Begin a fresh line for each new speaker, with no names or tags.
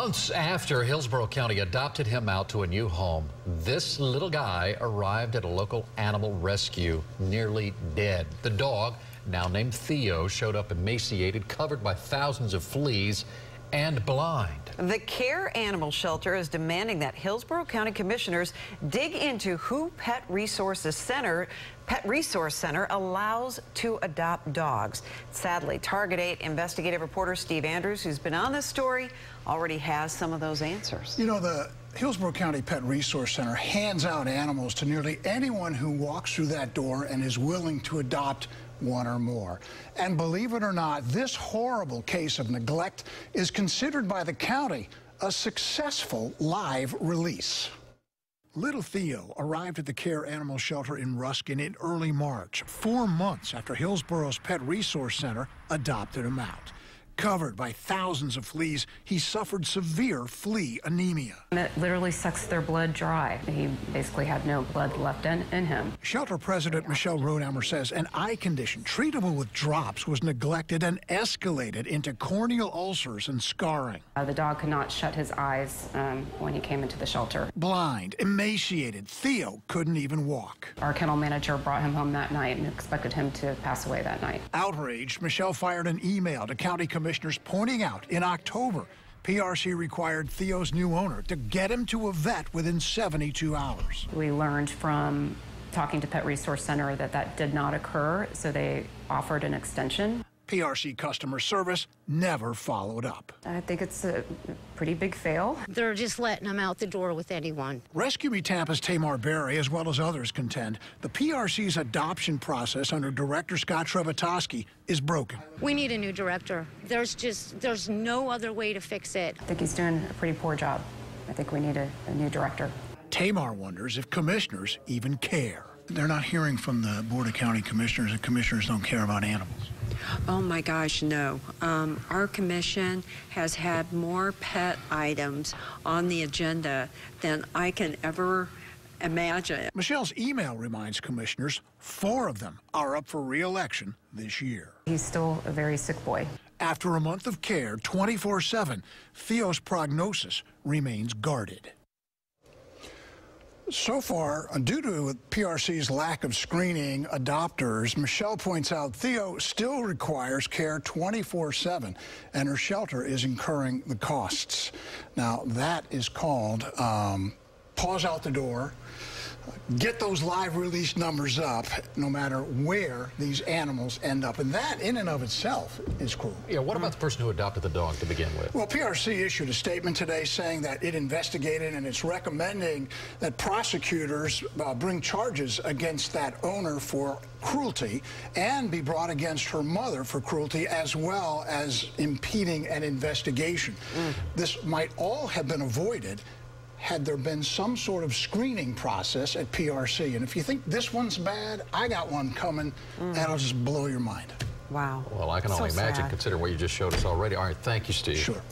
Months after Hillsborough County adopted him out to a new home, this little guy arrived at a local animal rescue nearly dead. The dog, now named Theo, showed up emaciated, covered by thousands of fleas, and blind.
The Care Animal Shelter is demanding that Hillsborough County commissioners dig into who Pet Resource Center allows to adopt dogs. Sadly, Target 8 investigative reporter Steve Andrews, who's been on this story, already has some of those answers.
You know, the Hillsborough County Pet Resource Center hands out animals to nearly anyone who walks through that door and is willing to adopt one or more. And believe it or not, this horrible case of neglect is considered by the county a successful live release. Little Theo arrived at the Care Animal Shelter in Ruskin in early March, 4 months after Hillsborough's Pet Resource Center adopted him out. Covered by thousands of fleas, he suffered severe flea anemia.
It literally sucks their blood dry. He basically had no blood left in him.
Shelter President Michelle Rodenhammer says an eye condition treatable with drops was neglected and escalated into corneal ulcers and scarring.
The dog could not shut his eyes when he came into the shelter.
Blind, emaciated, Theo couldn't even walk.
Our kennel manager brought him home that night and expected him to pass away that night.
Outraged, Michelle fired an email to county commissioners pointing out in October, PRC required Theo's new owner to get him to a vet within 72 hours.
We learned from talking to Pet Resource Center that that did not occur, so they offered an extension.
PRC customer service never followed up.
I think it's a pretty big fail.
They're just letting them out the door with anyone.
Rescue Me Tampa's Tamar Berry, as well as others, contend the PRC's adoption process under Director Scott Trevatoski is broken.
We need a new director. There's no other way to fix it.
I think he's doing a pretty poor job. I think we need a new director.
Tamar wonders if commissioners even care. They're not hearing from the Board of County Commissioners, and commissioners don't care about animals.
Oh my gosh, no. Our commission has had more pet items on the agenda than I can ever imagine.
Michelle's email reminds commissioners 4 of them are up for re-election this year.
He's still a very sick boy.
After a month of care, 24/7, Theo's prognosis remains guarded. So far, due to PRC's lack of screening adopters, Michelle points out Theo still requires care 24/7, and her shelter is incurring the costs. Now, that is called pause out the door, get those live release numbers up, no matter where these animals end up. And that, in and of itself, is cruel.
Yeah, what about the person who adopted the dog to begin with?
Well, PRC issued a statement today saying that it investigated and it's recommending that prosecutors bring charges against that owner for cruelty and be brought against her mother for cruelty, as well as impeding an investigation. This might all have been avoided had there been some sort of screening process at PRC. And if you think this one's bad, I got one coming that'll just blow your mind.
Wow.
Well, I can only imagine, considering what you just showed us already. All right, thank you, Steve.
Sure.